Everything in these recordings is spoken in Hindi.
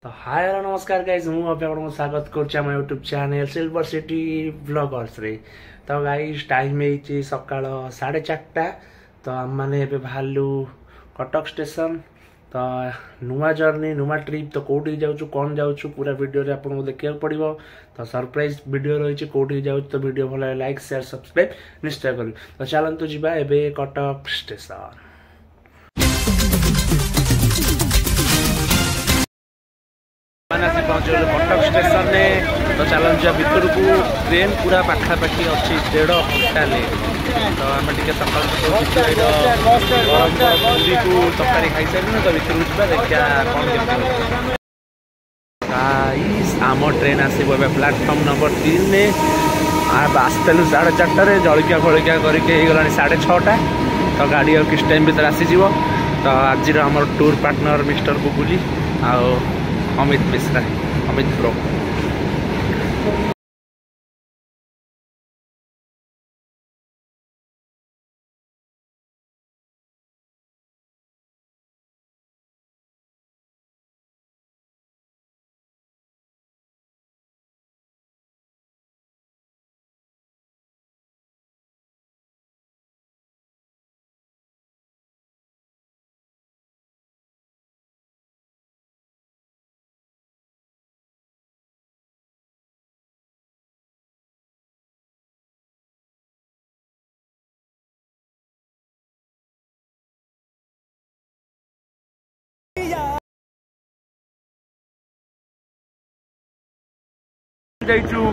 तो हाय हेलो नमस्कार गाइज मु आपको स्वागत करुच्ची आम YouTube channel silver city bloggers रे। तो गाइज टाइम है सकाळ 4:30। तो आम मैंने बाहरलु कटक स्टेशन। तो नुआ जर्नी नुआ ट्रिप तो कौटी जाऊँ कौन जाऊँ पूरा वीडियो रे आपको देखा पड़ो। तो सरप्राइज वीडियो रही कौटी जाऊँ तो वीडियो भल लाइक शेयर सब्सक्राइब निश्चय करी। तो चलतु जा ए कटक स्टेशन। पहुँचे कटक स्टेशन ने। तो चलन जा भितर को ट्रेन पूरा पाखापाखि अच्छी 1.5 घंटा ले। तो आम टे सकाल पूरी को तरकारी खाई सारे तो भितर को देखा कौन आम ट्रेन आसो प्लाटफर्म नंबर 3 ने। आसलु 4:30 जलिया फलिया करके 6:30। तो गाड़ी और किस टाइम भर आसीज। तो आज आम टूर पार्टनर मिस्टर गुगुली आओ अमित मिश्रा अमित ब्रो।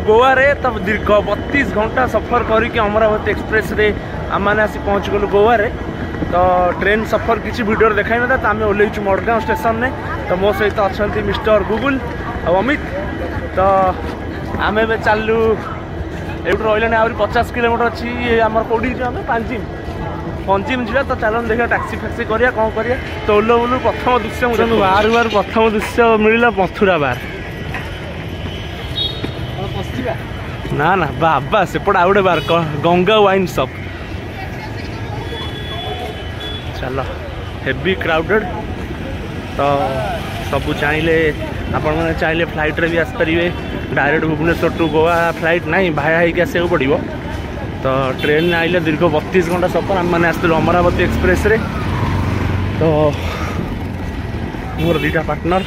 गोवा रे तब दीर्घ 32 घंटा सफर करके अमरावती एक्सप्रेस रे आम मैंने आसी पहुँच गलु गोवा रे। तो ट्रेन सफर किसी वीडियो देखाई ना। तो आम ओह्लैचु मडगांव स्टेशन ने। तो मो सहित अच्छा मिस्टर गुगुल और अमित। तो आम ए चलू ये रही आहरी 50 किलोमीटर अच्छी आम कौटी आम पंजिम जा। तो चलन देखा टैक्सी फैक्सी करिया कौन करिया। तो ओल्लो बोलू प्रथम दृश्य बार प्रथम दृश्य मिलला मथुरा बार ना ना बाबा सेपट आउ गए बार गंगा वाइन शॉप। चलो हेवी क्राउडेड। तो सब चाहिए आपण मैंने चाहिए फ्लाइट रे भी आसपारे direct Bhubaneswar to Goa flight नहीं भाया होगी आसो पड़ो। तो ट्रेन आइले दीर्घ 32 घंटा सफर आम मैंने आसलु अमरावती एक्सप्रेस रे। तो मोर 2टा पार्टनर।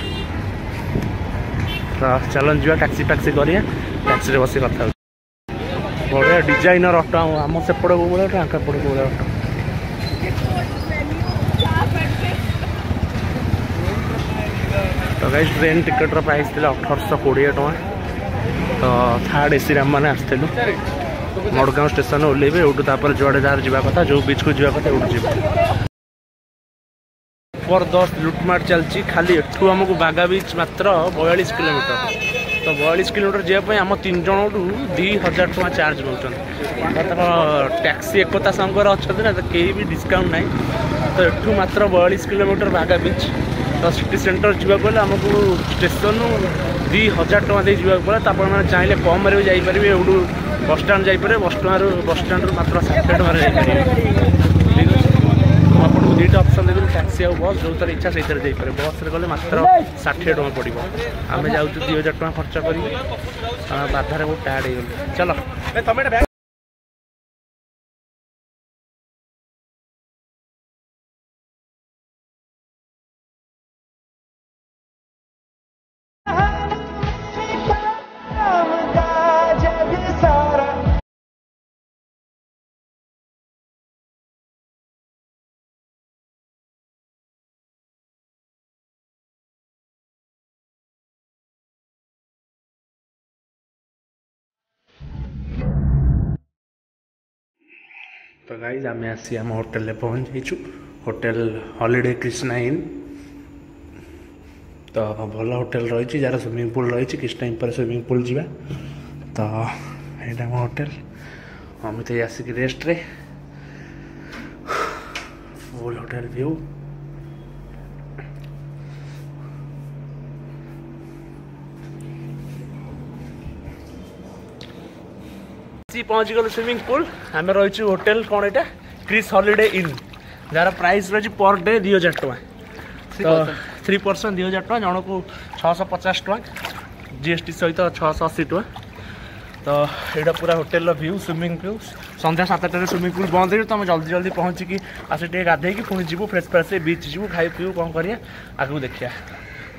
तो चलन जा टैक्सी फैक्सी करिया टैक्सी रे बस कथा बढ़िया डिजाइनर ऑटो आम सेपट को बोले आंका पड़ को बोले ऑटो। तो गाइस ट्रेन टिकट प्राइस थी 1820 टଙ୍କା। तो थर्ड एसी आम मैंने आसलु मडगांव स्टेशन ओह्लैबे यूँ जुआड़े जार जावा कथा जो बीच को जावा कथा यूँ जबरदस्त लुटमाट चलती खाली। एठू आमको बागा बीच मात्र 42 किलोमीटर। तो 42 किलोमीटर जावाई आम 3 जन 2000 टଙ୍କା चार्ज नौकर। टैक्सी एकता संगर अच्छा ना तो कहीं भी डिस्काउंट ना। तो एठू मात्र 42 किलोमीटर बागा बीच। तो सिटी सेंटर जावाक आमको स्टेशन 2000 टଙ୍କା दे जावाक पड़े। तो आप चाहिए कम भी जापर एवढू बस स्टाण जापर बस स्टाण मात्र 60 टଙ୍କା जापर। ठीक अच्छे आपको 2टा ऑप्शन देवी टैक्सी और बस जो इच्छा से जापर। बस रे गले मात्र 60 टଙ୍କା पड़ो। आम जाऊँ 2000 टଙ୍କା खर्च कर बाधार बहुत टायर्ड हो गल। चलो तो गाइज आम आसी आम होटेल में पहुँच जाइछु। होटेल हॉलिडे कृष्णा इन। तो भल होटेल रही जार स्विमिंग पूल रही किस टाइम पर स्विमिंग पूल जावा। तो यहाँ आम होटेल अमित आसिक रेस्ट रे फुल होटेल व्यू। पहुँच गल स्विमिंग पूल। आम रही होटेल कौन यहाँ क्रिस हॉलिडे इन जार प्राइस रही पर डे 2000 टଙ୍କା। तो 3% 2000 टଙ୍କା जन को 650 टଙ୍କା जीएसटी सहित 680 टଙ୍କା। तो यहाँ पूरा होटेल व्यू स्विमिंग पूल संध्या 7टार स्विमिंग पूल बंद हो तुम जल्दी जल्दी पहुँचिकी आस गाधे पुणी जीव फ्रेश फ्रेश बीच जीव खाई पीऊ कौन करिया आगू देखिया।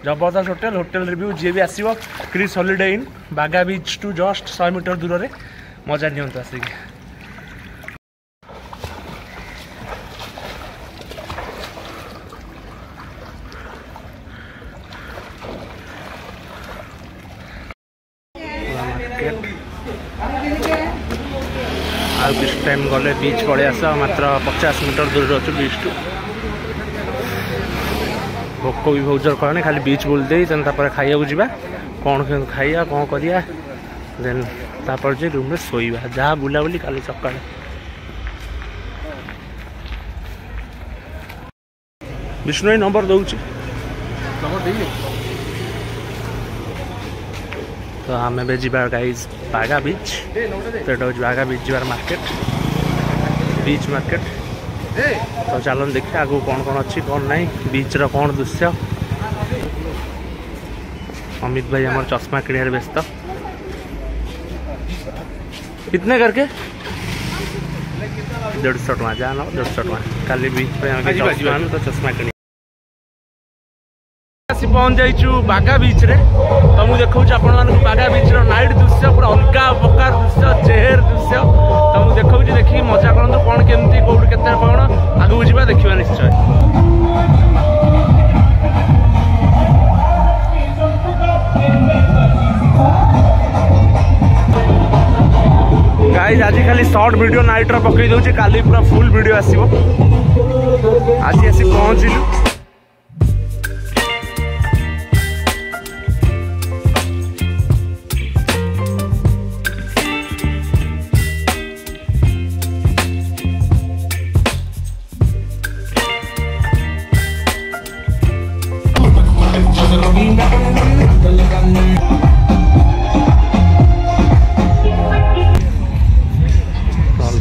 जबरदस्त होटेल होटेल रिव्यू जी भी आसो क्रिस हॉलिडे इन बागा बीच टू जस्ट 100 मीटर दूर में मजा नियंतु आसिक। किस टाइम गले बीच पड़े आस मात्र 50 मीटर दूर अच्छे बीच टू भोक भी बहुत जोर कलानी खाली बीच बुल दे खाइबा जावा कौन खाइया कौन करिया देन तापर जे रूम में सोईबा जहाँ बुलाबुली काली सकाଳେ। विष्णु नंबर दौची तो आम ए गाइज बागा बीच तो बागा बीच जीवार मार्केट बीच मार्केट तो चलो देखिए आगू कौन कौन अच्छी कौन नहीं बीच रो कौन दृश्य। अमित भाई हमारे चश्मा किणियार व्यस्त कितने करके 150 टଙ୍କା जहाँ ना 150 टଙ୍କା काली बीच पे तो चश्मा किणी पहुंच जाइचु बागा बीच रे तो मुझे देखा आपण बागा बीच रो नाइट दृश्य पूरा अलग प्रकार दृश्य चेहर दृश्य तो मुझे देखा देखिए मजा करते कौन केमती कौट के कौन आगू जावा देखा निश्चय। गाइस आज खाली शॉर्ट वीडियो नाइट रो पकई दउची काली पूरा फुल वीडियो आसीबो। आज आसी पहुंचिलु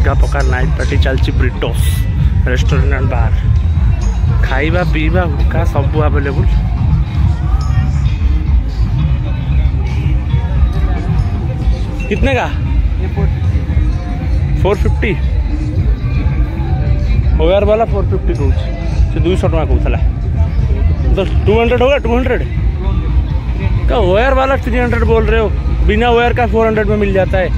अलग प्रकार नाइट पार्टी चलती ब्रिटोस रेस्टोरेंट एंड बार खाइबा पीवा हुक्का सब अवेलेबल। कितने का 450 ओयर वाला 450 कहूँ 200 टଙ୍କା कहूला तो 200 होगा 200 का वायर वाला 300 बोल रहे हो बिना वायर का 400 में मिल जाता है।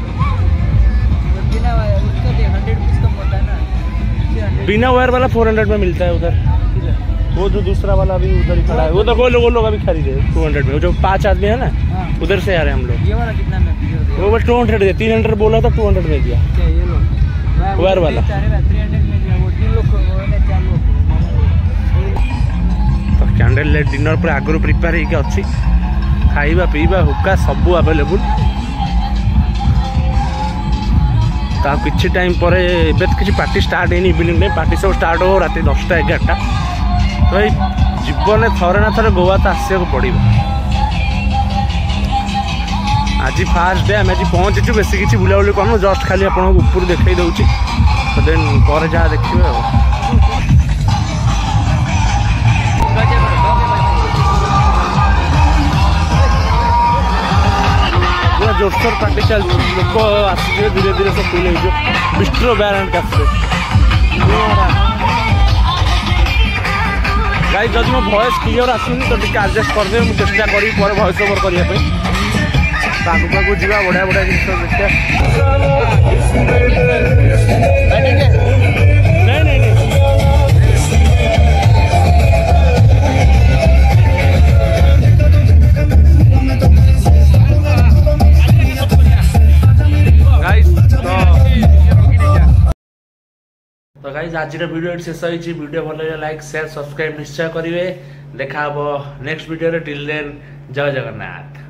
बिना वायर वाला 400 में मिलता है उधर। वो जो दूसरा वाला भी उधर ही खड़ा है वो तो वो लोग अभी खरीदे 200 में। जो 5 आदमी है ना उधर से आ रहे हैं हम लोग। ये वाला कितना में? वो बस 200 दे 300 बोला था 200 में दिया वायर वाला। तो कैंडल लाइट डिनर पर आगु प्रिपेयर होकर अच्छी खाइबा पीवा हुक्का सब अवेलेबल। तो किसी टाइम पर किसी पार्टी स्टार्ट है इवनिंग टाइम पार्टी सब स्टार्ट हो रात 10टा 11टा तो ये जीवन थरे ना थरे गोवा तो आसक पड़ो। आज फास्ट डे आम आज पहुँचीचु बेस किसी बुलाबुली करूँ जस्ट खाली आपको ऊपर देखई दूसरी तो देन पर जहाँ देखिए पूरा जोरसोर पार्टी चलती लोक आसवे धीरे धीरे सब फुल हो bistro bar and cafe. Guys जब मो वॉइस क्लियर आसुनी तो टिके एडजस्ट कर दे मु चेष्टा करी पर वॉइस ओवर करिया पे आगु पागु जीवा बढ़िया बढ़िया जिन देखिए। नहीं नहीं नहीं तो गाइज आज वीडियो शेष होती वीडियो भल लगे लाइक शेयर सब्सक्राइब निश्चय करेंगे। देखा नेक्स्ट वीडियो टिल देन जय जगन्नाथ।